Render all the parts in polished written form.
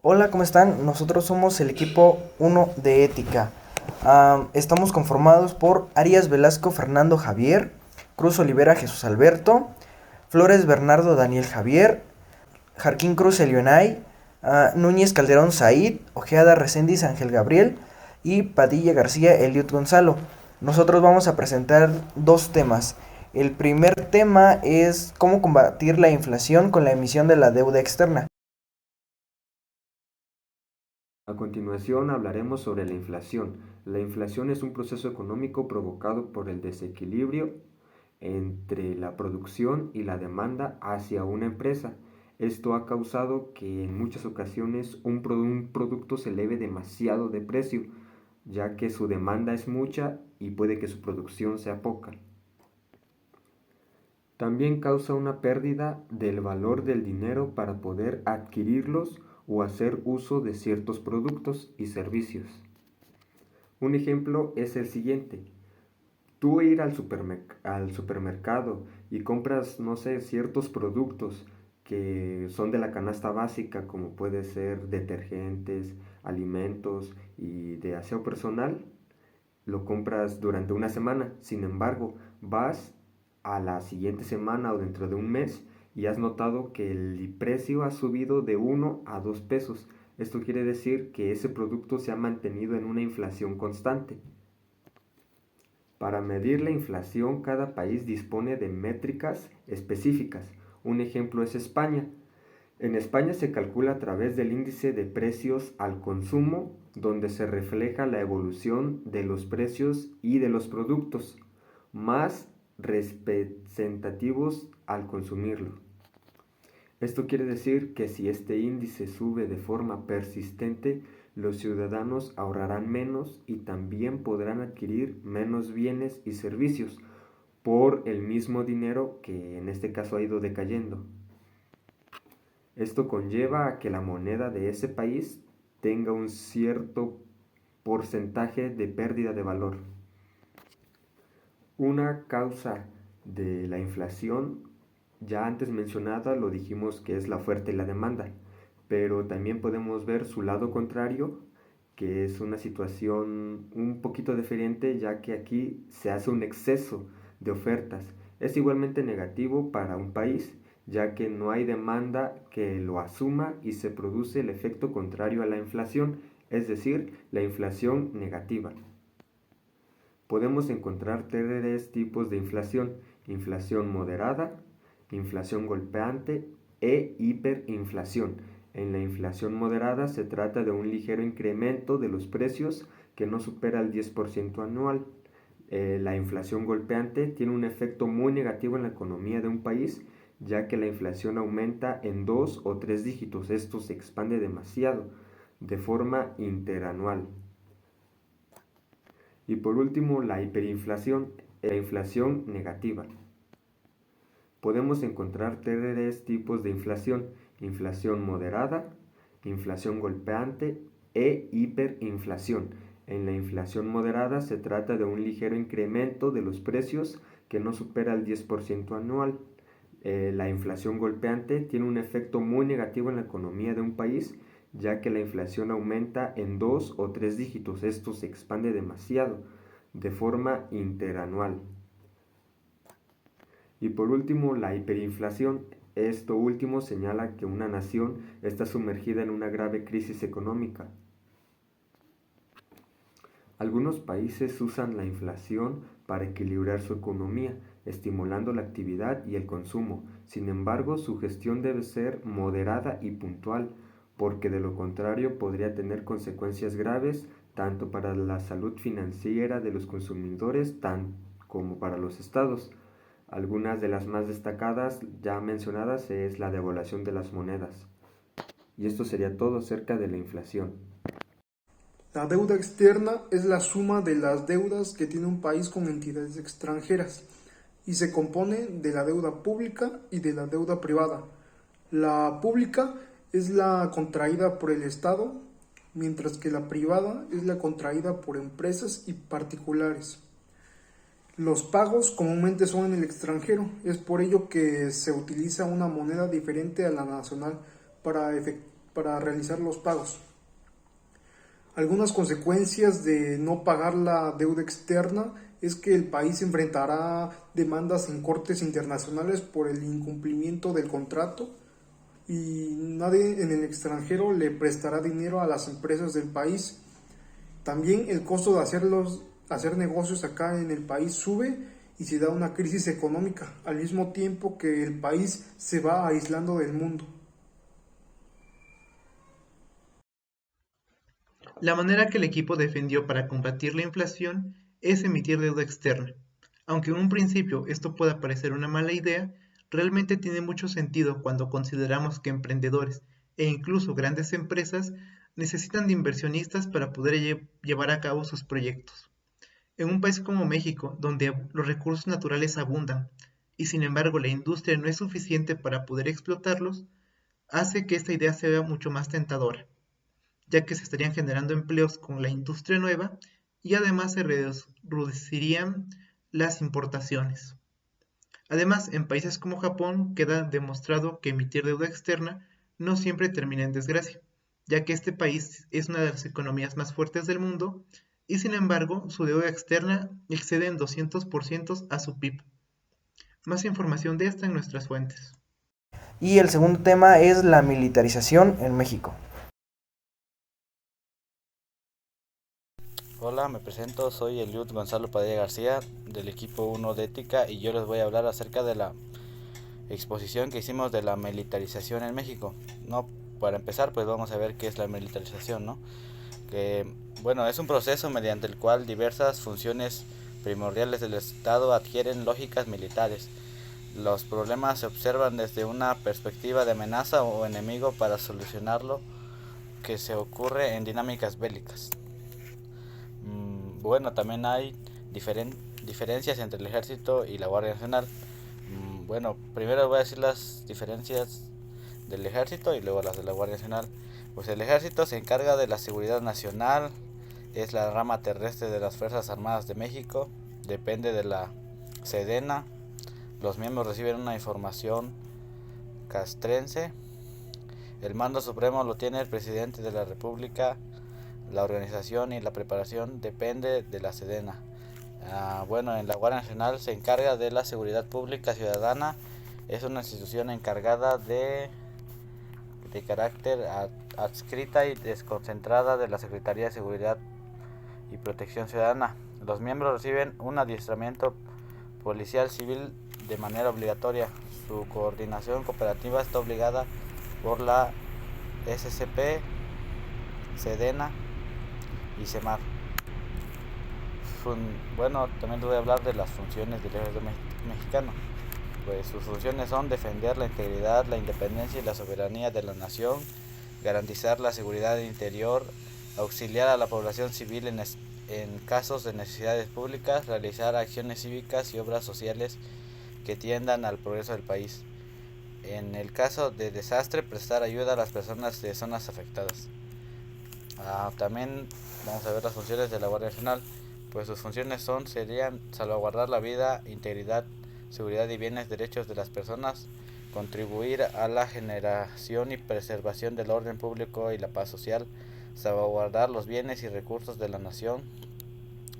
Hola, ¿cómo están? Nosotros somos el equipo 1 de ética. Estamos conformados por Arias Velasco Fernando Javier, Cruz Olivera Jesús Alberto, Flores Bernardo Daniel Javier, Jarquín Cruz Elionay, Núñez Calderón Said, Ojeda Reséndiz Ángel Gabriel y Padilla García Eliot Gonzalo. Nosotros vamos a presentar dos temas. El primer tema es cómo combatir la inflación con la emisión de la deuda externa. A continuación hablaremos sobre la inflación. La inflación es un proceso económico provocado por el desequilibrio entre la producción y la demanda hacia una empresa. Esto ha causado que en muchas ocasiones un producto se eleve demasiado de precio, ya que su demanda es mucha y puede que su producción sea poca. También causa una pérdida del valor del dinero para poder adquirirlos o hacer uso de ciertos productos y servicios. Un ejemplo es el siguiente. Tú ir al supermercado y compras, no sé, ciertos productos que son de la canasta básica, como puede ser detergentes, alimentos y de aseo personal, lo compras durante una semana. Sin embargo, vas a la siguiente semana o dentro de un mes y has notado que el precio ha subido de 1 a 2 pesos. Esto quiere decir que ese producto se ha mantenido en una inflación constante. Para medir la inflación, cada país dispone de métricas específicas. Un ejemplo es España. En España se calcula a través del índice de precios al consumo, donde se refleja la evolución de los precios y de los productos, más representativos al consumirlo. Esto quiere decir que si este índice sube de forma persistente, los ciudadanos ahorrarán menos y también podrán adquirir menos bienes y servicios por el mismo dinero que en este caso ha ido decayendo. Esto conlleva a que la moneda de ese país tenga un cierto porcentaje de pérdida de valor. Una causa de la inflación, ya antes mencionada, lo dijimos que es la oferta y la demanda, pero también podemos ver su lado contrario, que es una situación un poquito diferente, ya que aquí se hace un exceso de ofertas. Es igualmente negativo para un país, ya que no hay demanda que lo asuma y se produce el efecto contrario a la inflación, es decir, la inflación negativa. Podemos encontrar tres tipos de inflación: inflación moderada, inflación golpeante e hiperinflación. En la inflación moderada se trata de un ligero incremento de los precios que no supera el 10% anual. La inflación golpeante tiene un efecto muy negativo en la economía de un país, ya que la inflación aumenta en 2 o 3 dígitos. Esto se expande demasiado, de forma interanual. Y por último, la hiperinflación, la inflación negativa. Podemos encontrar tres tipos de inflación: inflación moderada, inflación golpeante e hiperinflación. En la inflación moderada se trata de un ligero incremento de los precios que no supera el 10% anual. La inflación golpeante tiene un efecto muy negativo en la economía de un país, ya que la inflación aumenta en 2 o 3 dígitos. Esto se expande demasiado, de forma interanual. Y por último, la hiperinflación. Esto último señala que una nación está sumergida en una grave crisis económica. Algunos países usan la inflación para equilibrar su economía, estimulando la actividad y el consumo. Sin embargo, su gestión debe ser moderada y puntual, porque de lo contrario podría tener consecuencias graves tanto para la salud financiera de los consumidores como para los estados. Algunas de las más destacadas ya mencionadas es la devaluación de las monedas. Y esto sería todo acerca de la inflación. La deuda externa es la suma de las deudas que tiene un país con entidades extranjeras y se compone de la deuda pública y de la deuda privada. La pública es la contraída por el Estado, mientras que la privada es la contraída por empresas y particulares. Los pagos comúnmente son en el extranjero, es por ello que se utiliza una moneda diferente a la nacional para para realizar los pagos. Algunas consecuencias de no pagar la deuda externa es que el país enfrentará demandas en cortes internacionales por el incumplimiento del contrato y nadie en el extranjero le prestará dinero a las empresas del país. También el costo de hacer negocios acá en el país sube y se da una crisis económica, al mismo tiempo que el país se va aislando del mundo. La manera que el equipo defendió para combatir la inflación es emitir deuda externa. Aunque en un principio esto pueda parecer una mala idea, realmente tiene mucho sentido cuando consideramos que emprendedores e incluso grandes empresas necesitan de inversionistas para poder llevar a cabo sus proyectos. En un país como México, donde los recursos naturales abundan y sin embargo la industria no es suficiente para poder explotarlos, hace que esta idea sea mucho más tentadora, ya que se estarían generando empleos con la industria nueva y además se reducirían las importaciones. Además, en países como Japón queda demostrado que emitir deuda externa no siempre termina en desgracia, ya que este país es una de las economías más fuertes del mundo y sin embargo su deuda externa excede en 200% a su PIB. Más información de esta en nuestras fuentes. Y el segundo tema es la militarización en México. Hola, me presento, soy Eliud Gonzalo Padilla García del equipo 1 de Ética y yo les voy a hablar acerca de la exposición que hicimos de la militarización en México. No, para empezar, pues vamos a ver qué es la militarización, ¿no? Que, bueno, es un proceso mediante el cual diversas funciones primordiales del Estado adquieren lógicas militares. Los problemas se observan desde una perspectiva de amenaza o enemigo para solucionarlo, que se ocurre en dinámicas bélicas. Bueno, también hay diferencias entre el Ejército y la Guardia Nacional. Bueno, primero voy a decir las diferencias del Ejército y luego las de la Guardia Nacional. Pues el Ejército se encarga de la seguridad nacional, es la rama terrestre de las Fuerzas Armadas de México, depende de la Sedena. Los miembros reciben una información castrense. El mando supremo lo tiene el presidente de la República. La organización y la preparación depende de la Sedena. Bueno, en la Guardia Nacional se encarga de la seguridad pública ciudadana. Es una institución encargada de carácter adscrita y desconcentrada de la Secretaría de Seguridad y Protección Ciudadana. Los miembros reciben un adiestramiento policial civil de manera obligatoria. Su coordinación cooperativa está obligada por la SCP, Sedena y Semar. Bueno, también les voy a hablar de las funciones del ejército mexicano. Pues sus funciones son defender la integridad, la independencia y la soberanía de la nación, garantizar la seguridad interior, auxiliar a la población civil en casos de necesidades públicas, realizar acciones cívicas y obras sociales que tiendan al progreso del país. En el caso de desastre, prestar ayuda a las personas de zonas afectadas. También vamos a ver las funciones de la Guardia Nacional. Pues sus funciones serían salvaguardar la vida, integridad, seguridad y bienes, derechos de las personas, contribuir a la generación y preservación del orden público y la paz social, salvaguardar los bienes y recursos de la nación,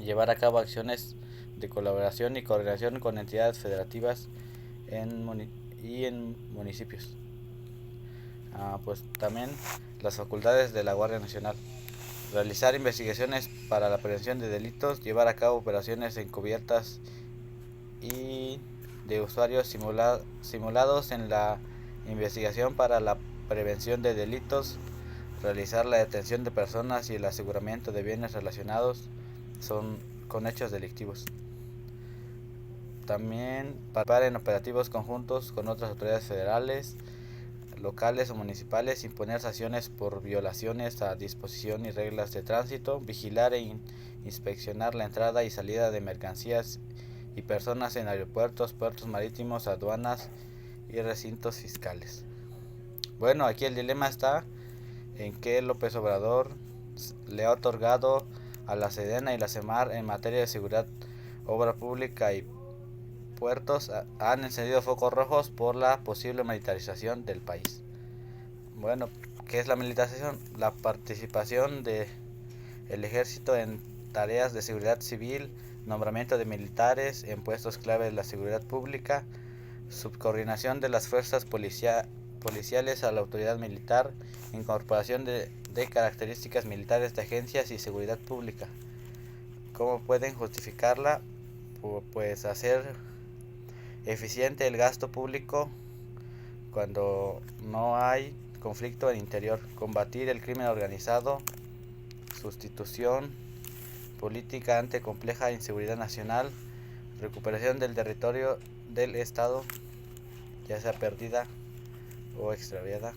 llevar a cabo acciones de colaboración y coordinación con entidades federativas y en municipios. Pues también las facultades de la Guardia Nacional: realizar investigaciones para la prevención de delitos, llevar a cabo operaciones encubiertas y de usuarios simulados en la investigación para la prevención de delitos, realizar la detención de personas y el aseguramiento de bienes relacionados con hechos delictivos. También participar en operativos conjuntos con otras autoridades federales, locales o municipales, imponer sanciones por violaciones a disposición y reglas de tránsito, vigilar e inspeccionar la entrada y salida de mercancías y personas en aeropuertos, puertos marítimos, aduanas y recintos fiscales. Bueno, aquí el dilema está en que López Obrador le ha otorgado a la Sedena y la Semar en materia de seguridad, obra pública y puertos han encendido focos rojos por la posible militarización del país. Bueno, ¿qué es la militarización? La participación del ejército en tareas de seguridad civil, nombramiento de militares en puestos clave de la seguridad pública, subcoordinación de las fuerzas policiales a la autoridad militar, incorporación de características militares de agencias y seguridad pública. ¿Cómo pueden justificarla? Pues hacer eficiente el gasto público cuando no hay conflicto en interior, combatir el crimen organizado, sustitución política ante compleja inseguridad nacional, recuperación del territorio del Estado, ya sea perdida o extraviada.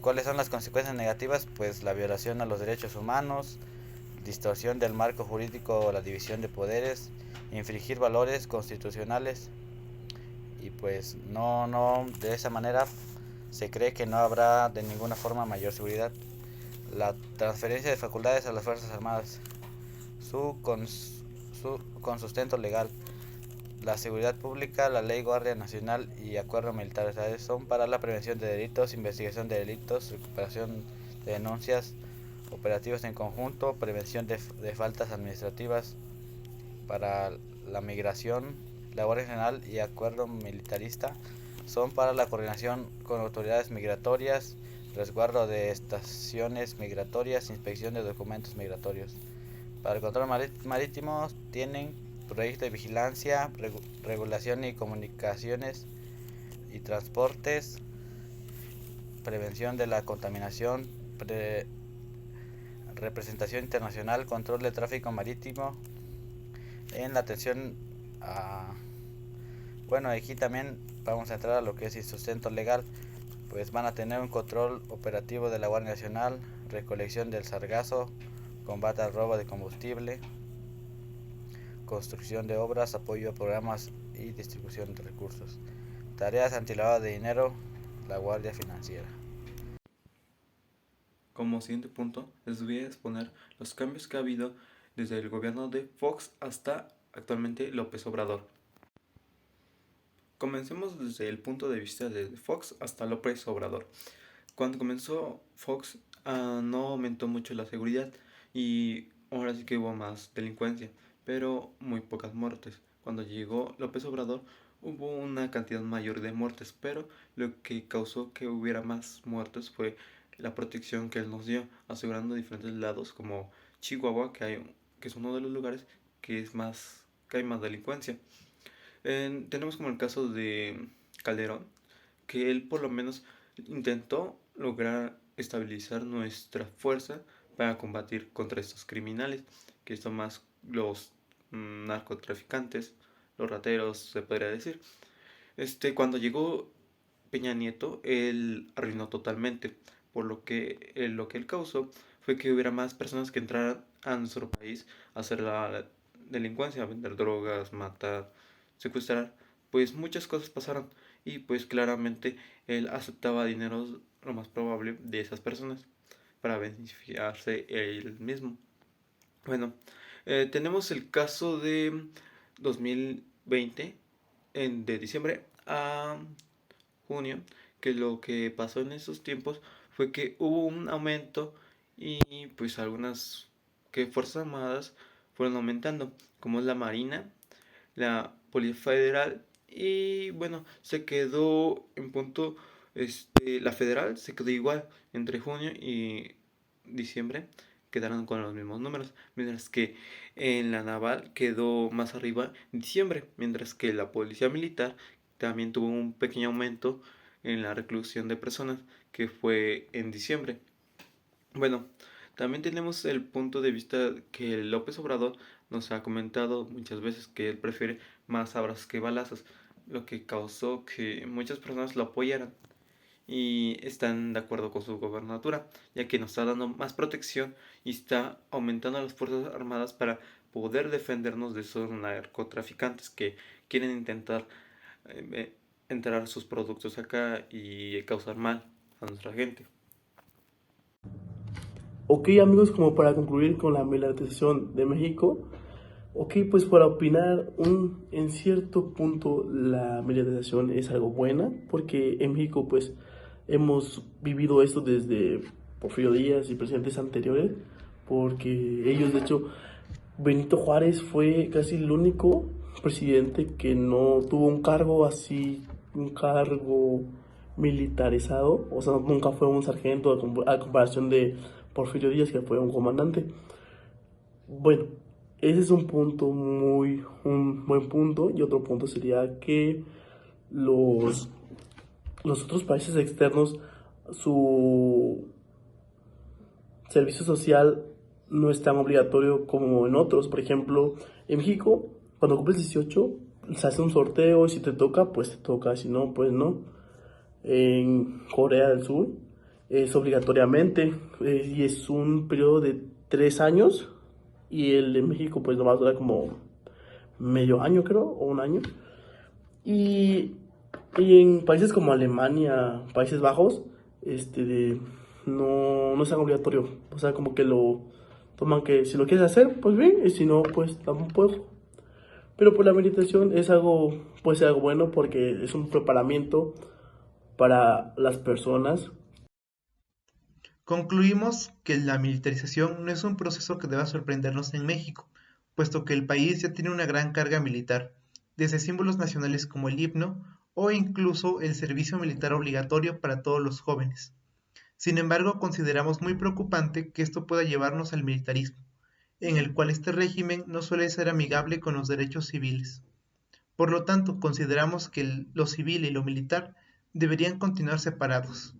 ¿Cuáles son las consecuencias negativas? Pues la violación a los derechos humanos, distorsión del marco jurídico o la división de poderes, infringir valores constitucionales, y pues no de esa manera se cree que no habrá de ninguna forma mayor seguridad. La transferencia de facultades a las Fuerzas Armadas, con sustento legal. La seguridad pública, la ley Guardia Nacional y acuerdos militares son para la prevención de delitos, investigación de delitos, recuperación de denuncias, operativos en conjunto, prevención de faltas administrativas. Para la migración, la Guardia Nacional y acuerdo militarista son para la coordinación con autoridades migratorias, resguardo de estaciones migratorias, inspección de documentos migratorios. Para el control marítimo tienen proyecto de vigilancia, regulación y comunicaciones y transportes, prevención de la contaminación, representación internacional, control de tráfico marítimo. En la atención a... Bueno, aquí también vamos a entrar a lo que es el sustento legal. Pues van a tener un control operativo de la Guardia Nacional, recolección del sargazo, combate al robo de combustible, construcción de obras, apoyo a programas y distribución de recursos. Tareas antilavado de dinero, la Guardia Financiera. Como siguiente punto, les voy a exponer los cambios que ha habido desde el gobierno de Fox hasta actualmente López Obrador. Comencemos desde el punto de vista de Fox hasta López Obrador. Cuando comenzó Fox, no aumentó mucho la seguridad y ahora sí que hubo más delincuencia, pero muy pocas muertes. Cuando llegó López Obrador hubo una cantidad mayor de muertes, pero lo que causó que hubiera más muertes fue la protección que él nos dio, asegurando diferentes lados como Chihuahua, que es uno de los lugares que hay más delincuencia. Tenemos como el caso de Calderón, que él por lo menos intentó lograr estabilizar nuestra fuerza para combatir contra estos criminales, que son más los narcotraficantes, los rateros, se podría decir. Cuando llegó Peña Nieto, él arruinó totalmente, por lo que él causó fue que hubiera más personas que entraran a nuestro país a hacer la delincuencia, a vender drogas, matar, secuestrar. Pues muchas cosas pasaron y pues claramente él aceptaba dinero, lo más probable, de esas personas para beneficiarse él mismo. Bueno, tenemos el caso de 2020, de diciembre a junio, que lo que pasó en esos tiempos fue que hubo un aumento y pues algunas fuerzas armadas fueron aumentando, como es la Marina, la Policía Federal y bueno, se quedó en punto, la Federal se quedó igual entre junio y diciembre, quedaron con los mismos números, mientras que en la Naval quedó más arriba en diciembre, mientras que la Policía Militar también tuvo un pequeño aumento en la reclusión de personas, que fue en diciembre. Bueno, también tenemos el punto de vista que López Obrador nos ha comentado muchas veces que él prefiere más abrazos que balazos, lo que causó que muchas personas lo apoyaran y están de acuerdo con su gobernatura, ya que nos está dando más protección y está aumentando las fuerzas armadas para poder defendernos de esos narcotraficantes que quieren intentar entrar sus productos acá y causar mal a nuestra gente. Ok, amigos, como para concluir con la militarización de México, pues para opinar, en cierto punto la militarización es algo buena, porque en México pues hemos vivido esto desde Porfirio Díaz y presidentes anteriores, porque ellos, de hecho, Benito Juárez fue casi el único presidente que no tuvo un cargo así, un cargo militarizado, o sea, nunca fue un sargento a comparación de Porfirio Díaz, que fue un comandante. Bueno, ese es un buen punto, y otro punto sería que los otros países externos, su servicio social no es tan obligatorio como en otros. Por ejemplo, en México, cuando cumples 18, se hace un sorteo y si te toca, pues te toca, si no, pues no. En Corea del Sur es obligatoriamente y es un periodo de 3 años, y el de México pues nomás dura como medio año, creo, o un año. Y en países como Alemania, Países Bajos, no es tan obligatorio. O sea, como que lo toman que si lo quieres hacer, pues bien, y si no, pues tampoco. Pero pues la meditación puede ser algo bueno, porque es un preparamiento para las personas. Concluimos que la militarización no es un proceso que deba sorprendernos en México, puesto que el país ya tiene una gran carga militar, desde símbolos nacionales como el himno o incluso el servicio militar obligatorio para todos los jóvenes. Sin embargo, consideramos muy preocupante que esto pueda llevarnos al militarismo, en el cual este régimen no suele ser amigable con los derechos civiles. Por lo tanto, consideramos que lo civil y lo militar deberían continuar separados.